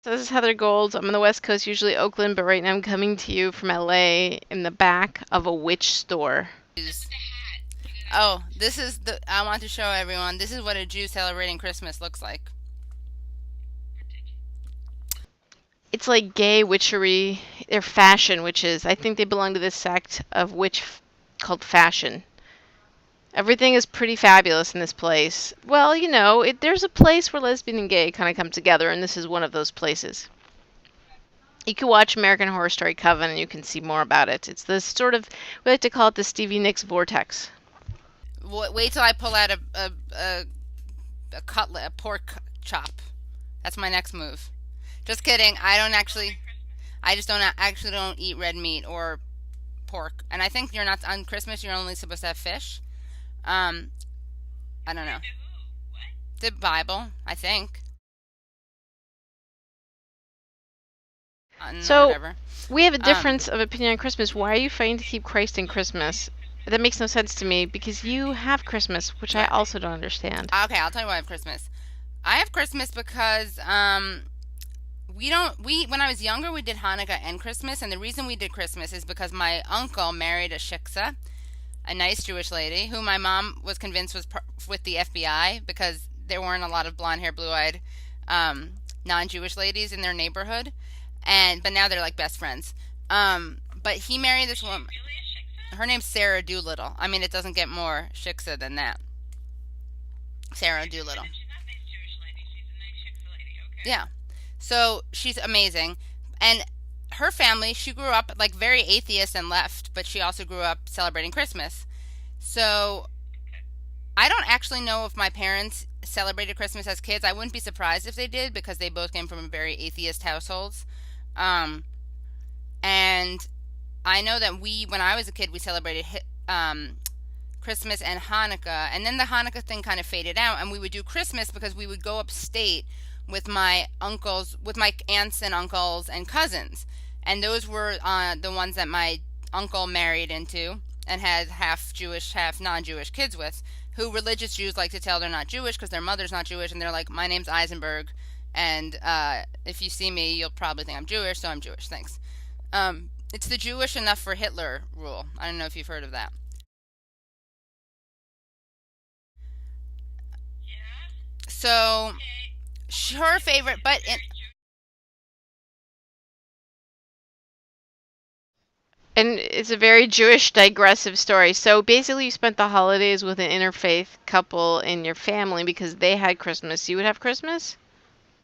So this is Heather Gold. I'm on the West Coast, usually Oakland, but right now I'm coming to you from LA in the back of a witch store. Oh, this is the. I want to show everyone. This is what a Jew celebrating Christmas looks like. It's like gay witchery. They're fashion witches. I think they belong to this sect of witch called fashion. Everything is pretty fabulous in this place. Well, there's a place where lesbian and gay kind of come together, and this is one of those places. You can watch American Horror Story Coven, and you can see more about it. It's this sort of, we like to call it the Stevie Nicks vortex. Wait till I pull out a cutlet, a pork chop. That's my next move. Just kidding. I don't actually. I just don't eat red meat or pork. And I think you're not on Christmas. You're only supposed to have fish. Um, I don't know. The Bible, I think. Or So whatever. we have a Um, difference of opinion on Christmas. Why are you fighting to keep Christ in Christmas? That makes no sense to me because you have Christmas, which I right. also don't understand. Okay, I'll tell you why I have Christmas. I have Christmas because we don't we when I was younger we did Hanukkah and Christmas, and the reason we did Christmas is because my uncle married a shiksa, a nice Jewish lady who my mom was convinced was with the FBI because there weren't a lot of blonde hair, blue eyed, non-Jewish ladies in their neighborhood, and but now they're like best friends. But he married this woman. Her name's Sarah Doolittle. I mean, it doesn't get more shiksa than that. Sarah Doolittle. Yeah. So she's amazing. And her family, she grew up like very atheist and left, but she also grew up celebrating Christmas. So I don't actually know if my parents celebrated Christmas as kids. I wouldn't be surprised if they did because they both came from very atheist households. Um, and I know that when I was a kid, we celebrated Christmas and Hanukkah, and then the Hanukkah thing kind of faded out, and we would do Christmas because we would go upstate with my aunts and uncles and cousins, and those were the ones that my uncle married into and had half Jewish, half non-Jewish kids with. Who religious Jews like to tell they're not Jewish because their mother's not Jewish, and they're like, "My name's Eisenberg, and if you see me, you'll probably think I'm Jewish, so I'm Jewish. Thanks." It's the Jewish enough for Hitler rule. I don't know if you've heard of that. So her favorite, And it's a very Jewish digressive story. So basically, you spent the holidays with an interfaith couple in your family because they had Christmas. You would have Christmas?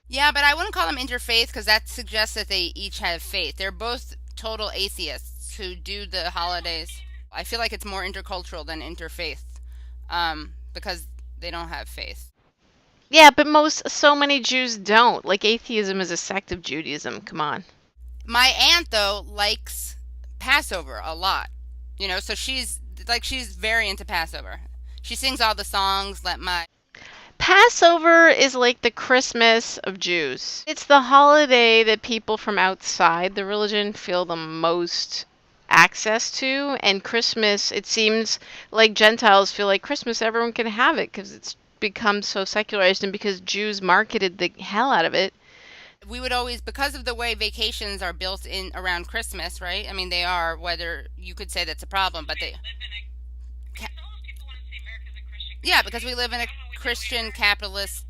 yeah, but I wouldn't call them interfaith because that suggests that they each have faith. They're both total atheists who do the holidays. I feel like it's more intercultural than interfaith, because they don't have faith. Yeah, but so many Jews don't. Like, atheism is a sect of Judaism. Come on. My aunt though likes Passover a lot, so she's very into Passover. She sings all the songs. Let my Passover is like the Christmas of Jews. It's the holiday that people from outside the religion feel the most access to, and Christmas, it seems like Gentiles feel like Christmas, everyone can have it because it's become so secularized and because Jews marketed the hell out of it. we would always, because of the way vacations are built in around Christmas, right? I mean, they are, whether you could say that's a problem, but yeah, because we live in a Christian capitalist.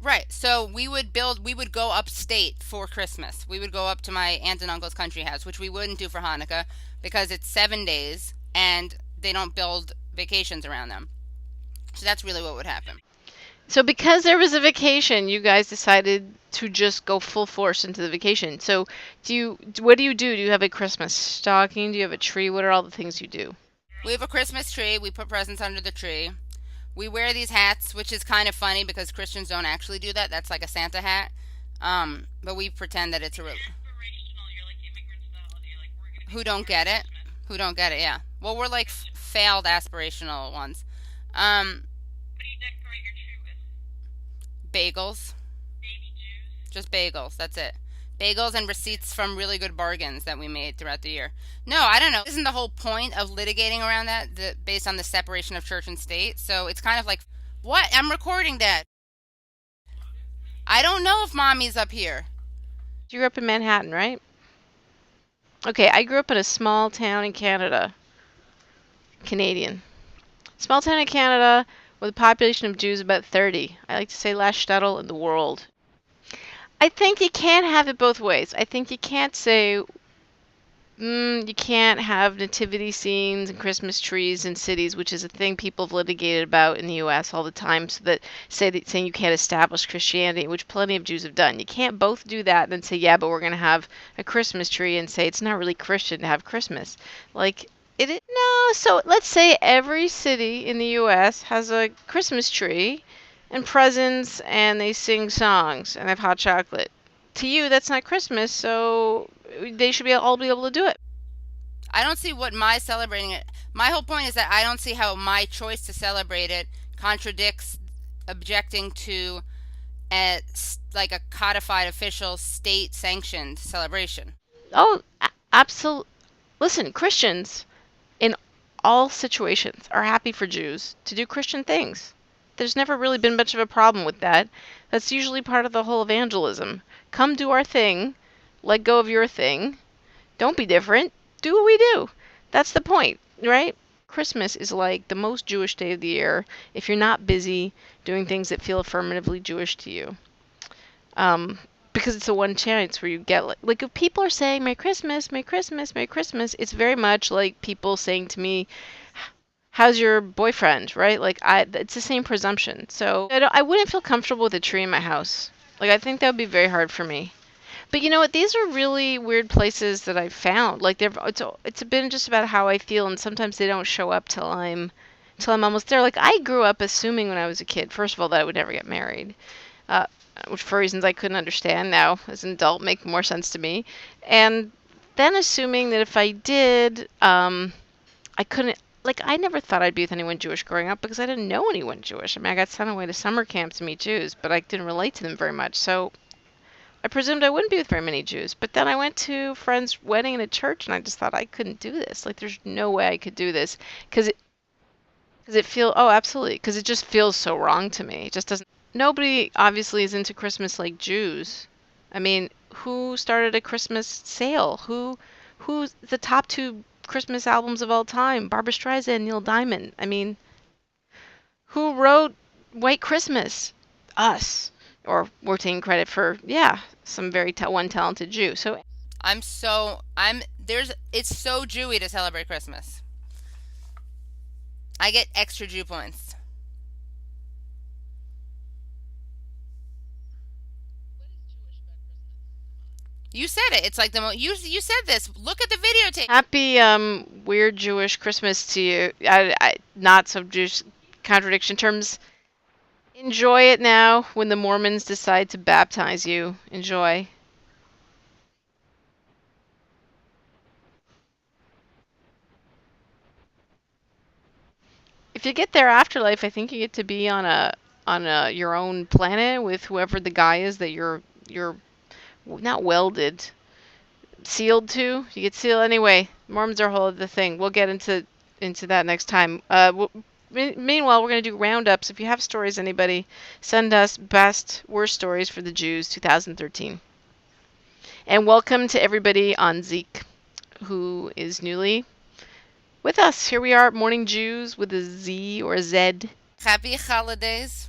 Right. So we would go upstate for Christmas. We would go up to my aunt and uncle's country house, which we wouldn't do for Hanukkah because it's 7 days and they don't build vacations around them. So that's really what would happen. So because there was a vacation, you guys decided to just go full force into the vacation. So what do you do? Do you have a Christmas stocking? Do you have a tree? What are all the things you do? We have a Christmas tree. We put presents under the tree. We wear these hats, which is kind of funny because Christians don't actually do that. That's like a Santa hat. But we pretend that it's a real. Who don't get it? Who don't get it? Yeah. Well, we're like failed aspirational ones. Um, Bagels. Just bagels. That's it. Bagels and receipts from really good bargains that we made throughout the year. No, I don't know. Isn't the whole point of litigating around based on the separation of church and state? So it's kind of like, what? I'm recording that. I don't know if mommy's up here. You grew up in Manhattan, right? Okay, I grew up in a small town in Canada. Canadian. Small town in Canada with a population of Jews about 30. I like to say last shtetl in the world. I think you can't have it both ways. I think you can't say you can't have nativity scenes and Christmas trees in cities, which is a thing people have litigated about in the U.S. all the time. So that saying you can't establish Christianity, which plenty of Jews have done. You can't both do that and then say, yeah, but we're going to have a Christmas tree and say it's not really Christian to have Christmas. Like no. So let's say every city in the U.S. has a Christmas tree and presents, and they sing songs and have hot chocolate. To you, that's not Christmas, so they should all be able to do it. I don't see what my celebrating it. My whole point is that I don't see how my choice to celebrate it contradicts objecting to like a codified official state sanctioned celebration. Oh, absolutely. Listen, Christians in all situations are happy for Jews to do Christian things. There's never really been much of a problem with that. That's usually part of the whole evangelism. Come do our thing, let go of your thing. Don't be different. Do what we do. That's the point, right? Christmas is like the most Jewish day of the year if you're not busy doing things that feel affirmatively Jewish to you. Because it's the one chance where you get like if people are saying Merry Christmas, Merry Christmas, Merry Christmas, it's very much like people saying to me, "How's your boyfriend?" Right? Like it's the same presumption. So I wouldn't feel comfortable with a tree in my house. Like I think that would be very hard for me. But you know what? These are really weird places that I've found. Like it's been just about how I feel, and sometimes they don't show up till I'm almost there. Like I grew up assuming when I was a kid, first of all, that I would never get married, uh, which for reasons I couldn't understand now as an adult make more sense to me, and then assuming that if I did, I couldn't. Like I never thought I'd be with anyone Jewish growing up because I didn't know anyone Jewish. I mean, I got sent away to summer camp to meet Jews, but I didn't relate to them very much. So I presumed I wouldn't be with very many Jews. But then I went to a friend's wedding in a church, and I just thought I couldn't do this. Like, there's no way I could do this because oh, absolutely, because it just feels so wrong to me. It just doesn't. Nobody obviously is into Christmas like Jews. I mean, who started a Christmas sale? Who's the top two Christmas albums of all time? Barbra Streisand, Neil Diamond. I mean, who wrote White Christmas? Us. Or we're taking credit for, yeah, some very one talented Jew. So It's so Jewy to celebrate Christmas. I get extra Jew points. You said it. It's like you said this. Look at the videotape. happy weird Jewish Christmas to you. Not so Jewish contradiction terms. Enjoy it now when the Mormons decide to baptize you. Enjoy. If you get their afterlife, I think you get to be on a your own planet with whoever the guy is that you're not welded, sealed to. You get sealed anyway. Mormons are a whole other thing. We'll get into that next time. Meanwhile, we're going to do roundups. If you have stories, anybody, send us best, worst stories for the Jews 2013. And welcome to everybody on Zeke who is newly with us. Here we are, Morning Jews with a Z or a Z. Happy holidays.